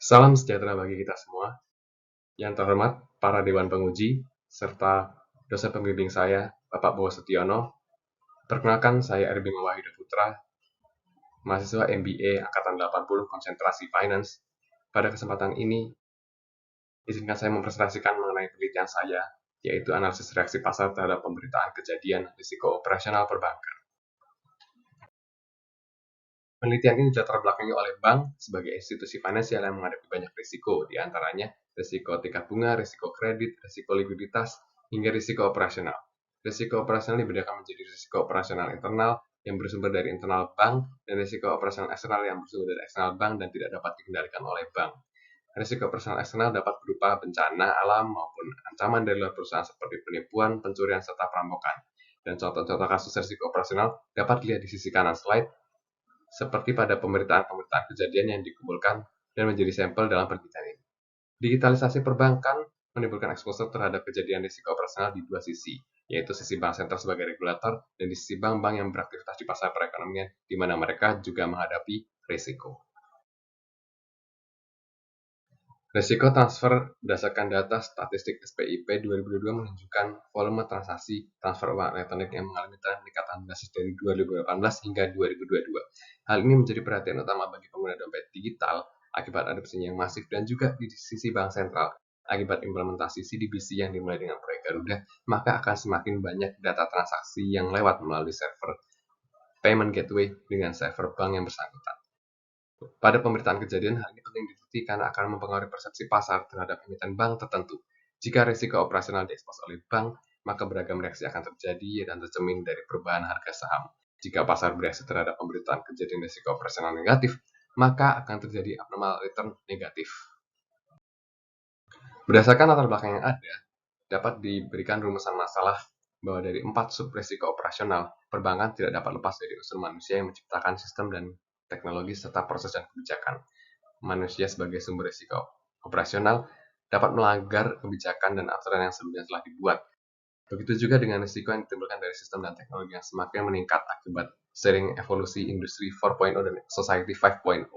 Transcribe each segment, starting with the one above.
Salam sejahtera bagi kita semua. Yang terhormat para Dewan Penguji, serta dosen pembimbing saya, Bapak Bowo Setiono. Perkenalkan, saya Erbing Wahida Putra, mahasiswa MBA Angkatan 80 Konsentrasi Finance. Pada kesempatan ini, izinkan saya mempresentasikan mengenai penelitian saya, yaitu analisis reaksi pasar terhadap pemberitaan kejadian risiko operasional perbankan. Penelitian ini dilatar belakangi oleh bank sebagai institusi finansial yang menghadapi banyak risiko, di antaranya risiko tingkat bunga, risiko kredit, risiko likuiditas, hingga risiko operasional. Risiko operasional dibedakan menjadi risiko operasional internal yang bersumber dari internal bank dan risiko operasional eksternal yang bersumber dari eksternal bank dan tidak dapat dikendalikan oleh bank. Risiko operasional eksternal dapat berupa bencana alam maupun ancaman dari luar perusahaan seperti penipuan, pencurian, serta perampokan. Dan contoh-contoh kasus risiko operasional dapat dilihat di sisi kanan slide, seperti pada pemberitaan-pemberitaan kejadian yang dikumpulkan dan menjadi sampel dalam penelitian ini. Digitalisasi perbankan menimbulkan exposure terhadap kejadian risiko operasional di dua sisi, yaitu sisi bank sentral sebagai regulator dan di sisi bank-bank yang beraktivitas di pasar perekonomian, di mana mereka juga menghadapi risiko. Risiko transfer berdasarkan data statistik SPIP 2022 menunjukkan volume transaksi transfer uang elektronik yang mengalami tren peningkatan drastis dari 2018 hingga 2022. Hal ini menjadi perhatian utama bagi pengguna dompet digital akibat adopsinya yang masif dan juga di sisi bank sentral. Akibat implementasi CDBC yang dimulai dengan proyek Garuda, maka akan semakin banyak data transaksi yang lewat melalui server payment gateway dengan server bank yang bersangkutan. Pada pemberitaan kejadian, hal ini penting diteliti karena akan mempengaruhi persepsi pasar terhadap emiten bank tertentu. Jika risiko operasional diekspos oleh bank, maka beragam reaksi akan terjadi dan tercermin dari perubahan harga saham. Jika pasar bereaksi terhadap pemberitaan kejadian risiko operasional negatif, maka akan terjadi abnormal return negatif. Berdasarkan latar belakang yang ada, dapat diberikan rumusan masalah bahwa dari 4 sub-risiko operasional, perbankan tidak dapat lepas dari unsur manusia yang menciptakan sistem dan teknologi serta proses dan kebijakan. Manusia sebagai sumber risiko operasional dapat melanggar kebijakan dan aturan yang sebelumnya telah dibuat. Begitu juga dengan risiko yang ditimbulkan dari sistem dan teknologi yang semakin meningkat akibat sering evolusi industri 4.0 dan society 5.0.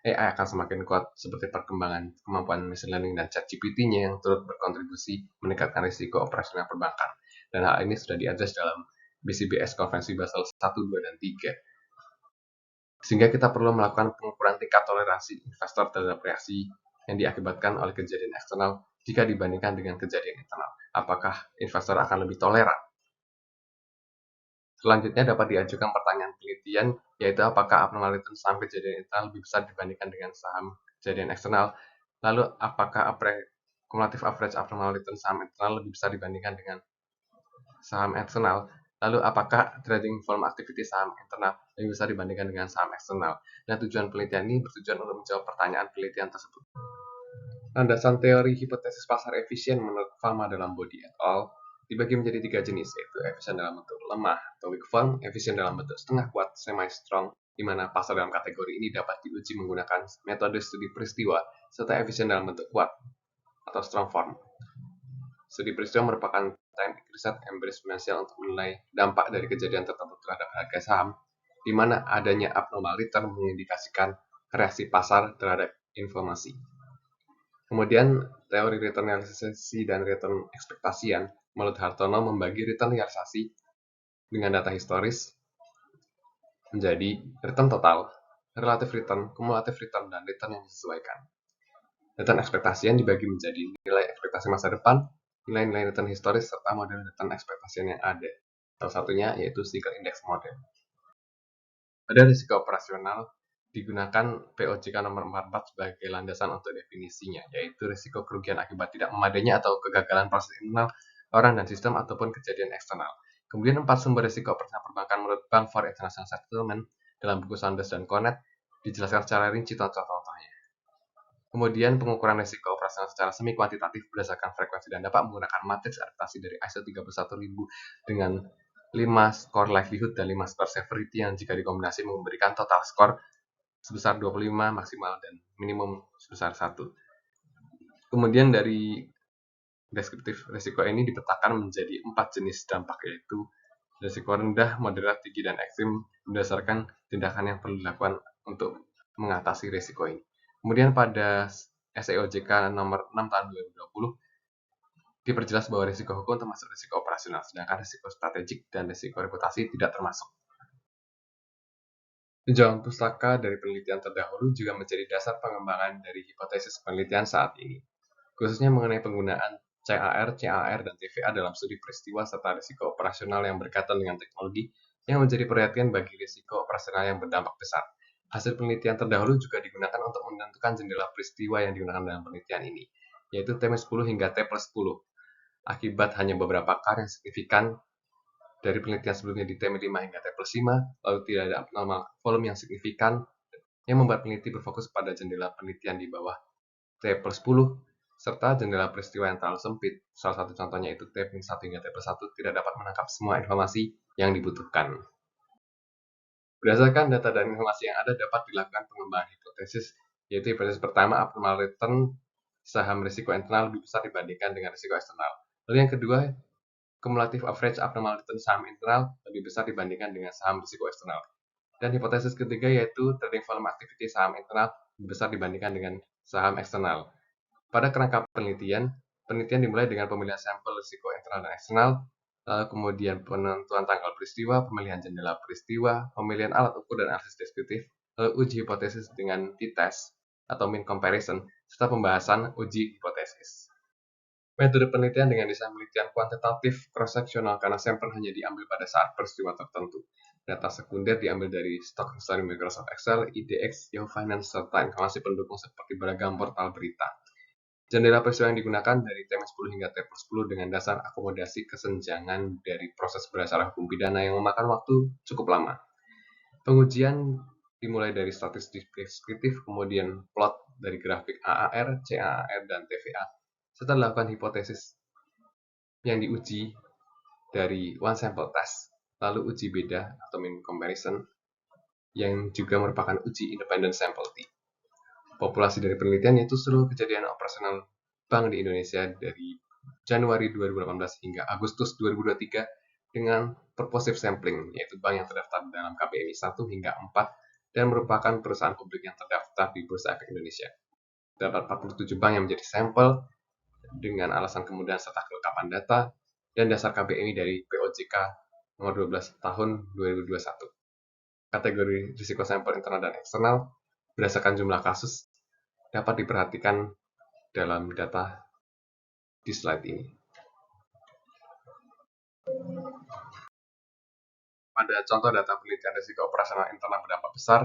AI akan semakin kuat seperti perkembangan kemampuan machine learning dan ChatGPT-nya yang turut berkontribusi meningkatkan risiko operasional perbankan. Dan hal ini sudah diadres dalam BCBS Konvensi Basel 1, 2, dan 3. Sehingga kita perlu melakukan pengukuran tingkat toleransi investor terhadap reaksi yang diakibatkan oleh kejadian eksternal jika dibandingkan dengan kejadian internal. Apakah investor akan lebih toleran? Selanjutnya dapat diajukan pertanyaan penelitian, yaitu apakah abnormal return saham kejadian internal lebih besar dibandingkan dengan saham kejadian eksternal? Lalu apakah cumulative average abnormal return saham internal lebih besar dibandingkan dengan saham eksternal? Lalu apakah trading volume activity saham internal lebih besar dibandingkan dengan saham eksternal? Dan tujuan penelitian ini bertujuan untuk menjawab pertanyaan penelitian tersebut. Landasan teori hipotesis pasar efisien menurut Fama dalam Body et al. Dibagi menjadi 3 jenis, yaitu efisien dalam bentuk lemah atau weak form, efisien dalam bentuk setengah kuat semi-strong, di mana pasar dalam kategori ini dapat diuji menggunakan metode studi peristiwa, serta efisien dalam bentuk kuat atau strong form. Studi peristiwa merupakan time riset empiris finansial untuk menilai dampak dari kejadian tertentu terhadap harga saham, di mana adanya abnormal return mengindikasikan reaksi pasar terhadap informasi. Kemudian, teori return realisasi dan return ekspektasian menurut Hartono membagi return realisasi dengan data historis menjadi return total, relative return, cumulative return, dan return yang disesuaikan. Return ekspektasian dibagi menjadi nilai ekspektasi masa depan, nilai-nilai return historis, serta model return ekspektasian yang ada. Salah satunya yaitu Siegel Index Model. Pada risiko operasional, digunakan POJK nomor 44 sebagai landasan untuk definisinya, yaitu risiko kerugian akibat tidak memadainya atau kegagalan proses internal, orang dan sistem, ataupun kejadian eksternal. Kemudian 4 sumber risiko operasional perbankan menurut Bank for International Settlement dalam buku Saunders dan Cornet dijelaskan secara rinci contoh-contohnya. Kemudian pengukuran risiko operasional secara semi kuantitatif berdasarkan frekuensi dan dapat menggunakan matriks adaptasi dari ISO 31000 dengan 5 skor likelihood dan 5 skor severity yang jika dikombinasi memberikan total skor sebesar 25 maksimal dan minimum sebesar 1. Kemudian dari deskriptif risiko ini dipetakan menjadi 4 jenis dampak, yaitu risiko rendah, moderat, tinggi, dan ekstrim berdasarkan tindakan yang perlu dilakukan untuk mengatasi risiko ini. Kemudian pada SEOJK nomor 6 tahun 2020 diperjelas bahwa risiko hukum termasuk risiko operasional, sedangkan risiko strategik dan risiko reputasi tidak termasuk. Tinjauan pustaka dari penelitian terdahulu juga menjadi dasar pengembangan dari hipotesis penelitian saat ini, khususnya mengenai penggunaan CAR, dan TVA dalam studi peristiwa serta risiko operasional yang berkaitan dengan teknologi yang menjadi perhatian bagi risiko operasional yang berdampak besar. Hasil penelitian terdahulu juga digunakan untuk menentukan jendela peristiwa yang digunakan dalam penelitian ini, yaitu T-10 hingga T+10. Akibat hanya beberapa CAR yang signifikan dari penelitian sebelumnya di T5 hingga T+5, lalu tidak ada abnormal volume yang signifikan yang membuat peneliti berfokus pada jendela penelitian di bawah T+10, serta jendela peristiwa yang terlalu sempit. Salah satu contohnya itu T-1 hingga T+1 tidak dapat menangkap semua informasi yang dibutuhkan. Berdasarkan data dan informasi yang ada dapat dilakukan pengembangan hipotesis, yaitu hipotesis pertama, abnormal return saham risiko internal lebih besar dibandingkan dengan risiko eksternal. Lalu yang kedua, cumulative average abnormal return saham internal lebih besar dibandingkan dengan saham risiko eksternal. Dan hipotesis ketiga yaitu trading volume activity saham internal lebih besar dibandingkan dengan saham eksternal. Pada kerangka penelitian dimulai dengan pemilihan sampel risiko internal dan eksternal, lalu kemudian penentuan tanggal peristiwa, pemilihan jendela peristiwa, pemilihan alat ukur dan analisis deskriptif, lalu uji hipotesis dengan t-test atau mean comparison, serta pembahasan uji hipotesis. Metode penelitian dengan desain penelitian kuantitatif cross-sectional karena sampel hanya diambil pada saat peristiwa tertentu. Data sekunder diambil dari Stock History Microsoft Excel, IDX, Yahoo Finance, serta informasi pendukung seperti beragam portal berita. Jendela peristiwa yang digunakan dari T-10 hingga T+10 dengan dasar akomodasi kesenjangan dari proses berdasarkan hukum pidana yang memakan waktu cukup lama. Pengujian dimulai dari statistik deskriptif, kemudian plot dari grafik AAR, CAAR, dan TVA. Setelah dilakukan hipotesis yang diuji dari one sample test, lalu uji beda atau mean comparison, yang juga merupakan uji independent sample T. Populasi dari penelitian yaitu seluruh kejadian operasional bank di Indonesia dari Januari 2018 hingga Agustus 2023 dengan purposive sampling, yaitu bank yang terdaftar dalam KBMI 1 hingga 4 dan merupakan perusahaan publik yang terdaftar di Bursa Efek Indonesia. Terdapat 47 bank yang menjadi sampel dengan alasan kemudahan serta kelengkapan data dan dasar KBMI dari POJK nomor 12 tahun 2021. Kategori risiko sampel internal dan eksternal berdasarkan jumlah kasus dapat diperhatikan dalam data di slide ini. Pada contoh data penelitian risiko operasional internal berdampak besar,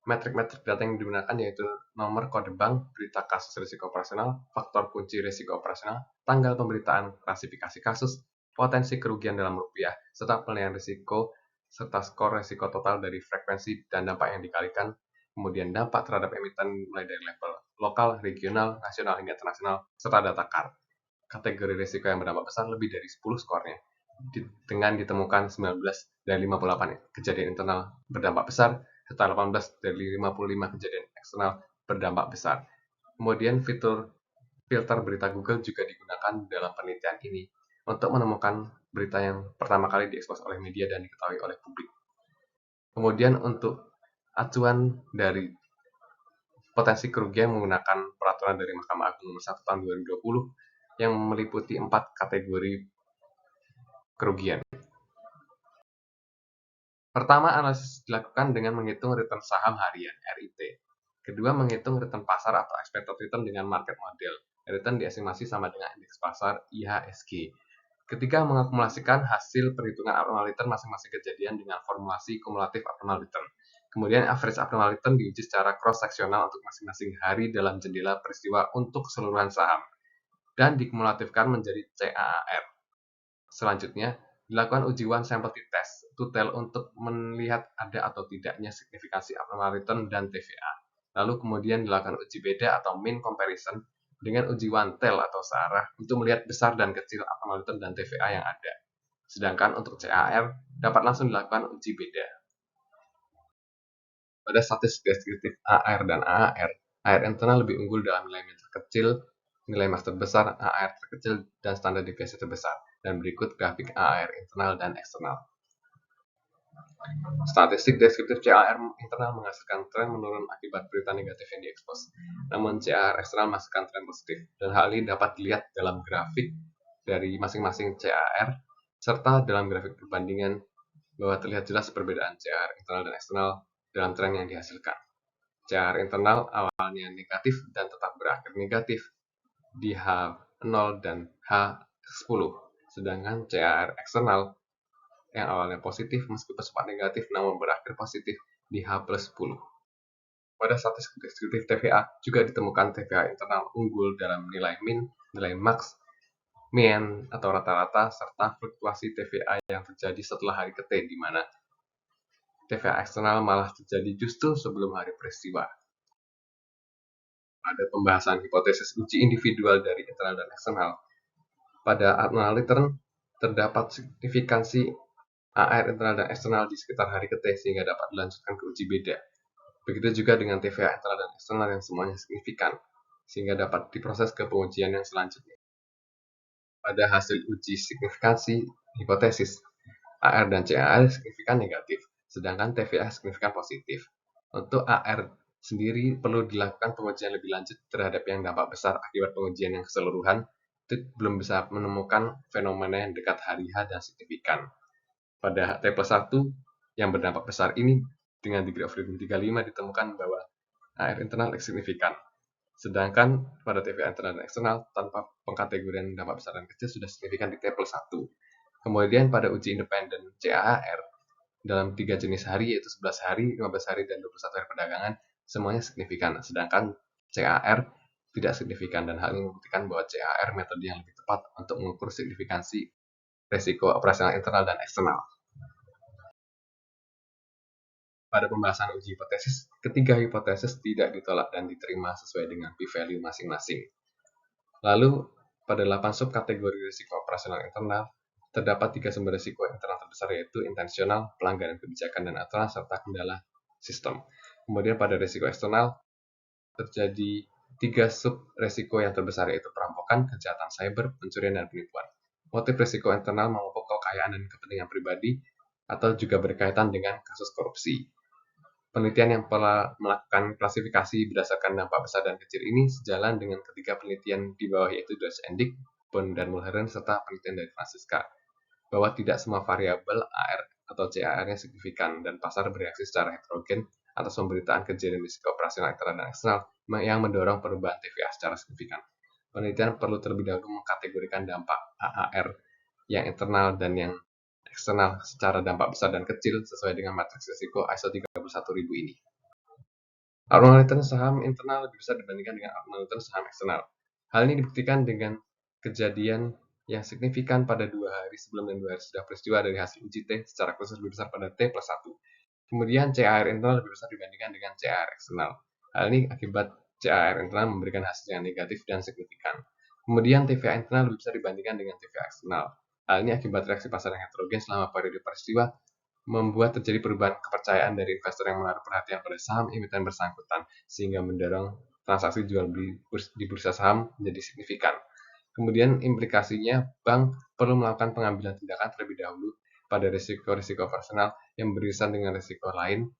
metrik-metrik data yang digunakan yaitu nomor kode bank, berita kasus risiko operasional, faktor kunci risiko operasional, tanggal pemberitaan klasifikasi kasus, potensi kerugian dalam rupiah, serta penilaian risiko, serta skor risiko total dari frekuensi dan dampak yang dikalikan, kemudian dampak terhadap emiten mulai dari level lokal, regional, nasional, hingga internasional, serta data CAR. Kategori risiko yang berdampak besar lebih dari 10 skornya, dengan ditemukan 19 dari 58 kejadian internal berdampak besar, serta 18 dari 55 kejadian eksternal berdampak besar. Kemudian filter berita Google juga digunakan dalam penelitian ini untuk menemukan berita yang pertama kali diekspos oleh media dan diketahui oleh publik. Kemudian untuk acuan dari potensi kerugian menggunakan peraturan dari Mahkamah Agung nomor 1 tahun 2020 yang meliputi 4 kategori kerugian. Pertama, analisis dilakukan dengan menghitung return saham harian (RIT). Kedua, menghitung return pasar atau expected return dengan market model. Return diestimasi sama dengan indeks pasar IHSG. Ketiga, mengakumulasikan hasil perhitungan abnormal return masing-masing kejadian dengan formulasi kumulatif abnormal return. Kemudian average abnormal return diuji secara cross-seksional untuk masing-masing hari dalam jendela peristiwa untuk keseluruhan saham dan dikumulatifkan menjadi CAAR. Selanjutnya, dilakukan uji one sample t-test untuk melihat ada atau tidaknya signifikansi abnormal return dan TVA. Lalu kemudian dilakukan uji beda atau mean comparison dengan uji one tail atau searah untuk melihat besar dan kecil abnormal return dan TVA yang ada. Sedangkan untuk CAR dapat langsung dilakukan uji beda. Pada statistik deskriptif AR dan AAR, AR internal lebih unggul dalam nilai mean terkecil, nilai max terbesar, AR terkecil, dan standar deviasi terbesar. Dan berikut grafik AR internal dan eksternal. Statistik deskriptif CAR internal menghasilkan tren menurun akibat berita negatif yang diekspos, namun CAR eksternal menghasilkan tren positif, dan hal ini dapat dilihat dalam grafik dari masing-masing CAR, serta dalam grafik perbandingan bahwa terlihat jelas perbedaan CAR internal dan eksternal dalam tren yang dihasilkan. CAR internal awalnya negatif dan tetap berakhir negatif di H0 dan H10, sedangkan CAR eksternal yang awalnya positif meskipun sempat negatif namun berakhir positif di H plus 10. Pada statistik deskriptif TVA juga ditemukan TVA internal unggul dalam nilai min, nilai max, mean atau rata-rata, serta fluktuasi TVA yang terjadi setelah hari ke T, di mana TVA eksternal malah terjadi justru sebelum hari peristiwa. Pada pembahasan hipotesis uji individual dari internal dan eksternal, pada Arnold return terdapat signifikansi AR internal dan eksternal di sekitar hari ke T sehingga dapat dilanjutkan ke uji beda. Begitu juga dengan TVA internal dan eksternal yang semuanya signifikan, sehingga dapat diproses ke pengujian yang selanjutnya. Pada hasil uji signifikansi hipotesis, AR dan CAR signifikan negatif, sedangkan TVA signifikan positif. Untuk AR sendiri perlu dilakukan pengujian lebih lanjut terhadap yang dampak besar akibat pengujian yang keseluruhan, itu belum bisa menemukan fenomena yang dekat hari H dan signifikan. Pada T plus 1 yang berdampak besar ini, dengan degree of freedom 35 ditemukan bahwa AR internal signifikan. Sedangkan pada TVA internal dan eksternal tanpa pengkategorian dampak besar dan kecil sudah signifikan di T plus 1. Kemudian pada uji independen CAR dalam 3 jenis hari yaitu 11 hari, 15 hari, dan 21 hari perdagangan semuanya signifikan. Sedangkan CAR tidak signifikan, dan hal ini membuktikan bahwa CAR metode yang lebih tepat untuk mengukur signifikansi resiko operasional internal dan eksternal. Pada pembahasan uji hipotesis, ketiga hipotesis tidak ditolak dan diterima sesuai dengan p-value masing-masing. Lalu, pada 8 subkategori risiko operasional internal, terdapat 3 sumber risiko internal terbesar yaitu intensional, pelanggaran kebijakan dan aturan, serta kendala sistem. Kemudian pada risiko eksternal, terjadi 3 sub-risiko yang terbesar yaitu perampokan, kejahatan cyber, pencurian, dan penipuan. Motif risiko internal memupuk kekayaan dan kepentingan pribadi atau juga berkaitan dengan kasus korupsi. Penelitian yang telah melakukan klasifikasi berdasarkan dampak besar dan kecil ini sejalan dengan ketiga penelitian di bawah yaitu Dodge and Dick, Bond dan Mulhern, serta penelitian dari Francisca, bahwa tidak semua variabel AR atau CAR-nya signifikan dan pasar bereaksi secara heterogen atas pemberitaan kejadian risiko operasional internal dan eksternal yang mendorong perubahan TVA secara signifikan. Penelitian perlu terlebih dahulu mengkategorikan dampak AAR yang internal dan yang eksternal secara dampak besar dan kecil sesuai dengan matriks risiko ISO 31000 ini. Abnormal return saham internal lebih besar dibandingkan dengan abnormal return saham eksternal. Hal ini dibuktikan dengan kejadian yang signifikan pada 2 hari sebelum dan 2 hari setelah peristiwa dari hasil uji T secara khusus lebih besar pada T plus 1. Kemudian CAR internal lebih besar dibandingkan dengan CAR eksternal. Hal ini akibat CAR internal memberikan hasil yang negatif dan signifikan. Kemudian TVA internal lebih besar dibandingkan dengan TVA eksternal. Hal ini akibat reaksi pasar yang heterogen selama periode peristiwa membuat terjadi perubahan kepercayaan dari investor yang menaruh perhatian pada saham emiten bersangkutan, sehingga mendorong transaksi jual beli di bursa saham menjadi signifikan. Kemudian implikasinya, bank perlu melakukan pengambilan tindakan terlebih dahulu pada risiko-risiko operasional yang beririsan dengan risiko lain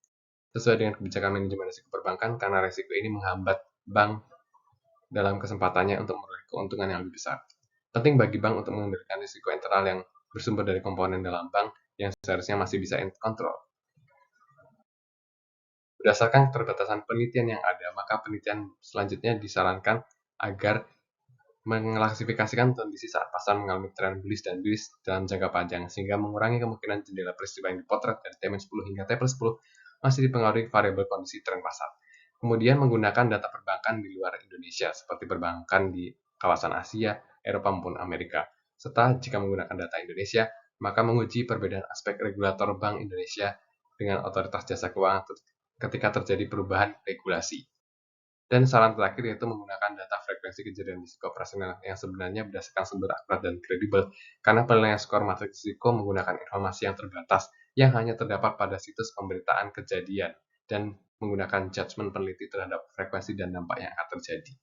sesuai dengan kebijakan manajemen risiko perbankan, karena risiko ini menghambat bank dalam kesempatannya untuk memperoleh keuntungan yang lebih besar. Penting bagi bank untuk mengendalikan risiko internal yang bersumber dari komponen dalam bank yang seharusnya masih bisa kontrol. Berdasarkan keterbatasan penelitian yang ada, maka penelitian selanjutnya disarankan agar mengklasifikasikan kondisi saat pasar mengalami tren bullish dan bearish dalam jangka panjang, sehingga mengurangi kemungkinan jendela peristiwa yang dipotret dari T-10 hingga T+10 masih dipengaruhi variabel kondisi tren pasar. Kemudian menggunakan data perbankan di luar Indonesia, seperti perbankan di kawasan Asia, Eropa maupun Amerika. Serta jika menggunakan data Indonesia, maka menguji perbedaan aspek regulator Bank Indonesia dengan otoritas jasa keuangan ketika terjadi perubahan regulasi. Dan saran terakhir yaitu menggunakan data frekuensi kejadian risiko operasional yang sebenarnya berdasarkan sumber akurat dan kredibel, karena penilaian skor matriks risiko menggunakan informasi yang terbatas yang hanya terdapat pada situs pemberitaan kejadian dan menggunakan judgement peneliti terhadap frekuensi dan dampak yang akan terjadi.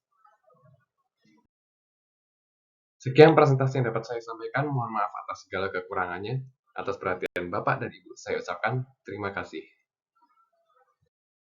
Sekian presentasi yang dapat saya sampaikan, mohon maaf atas segala kekurangannya. Atas perhatian Bapak dan Ibu, saya ucapkan terima kasih.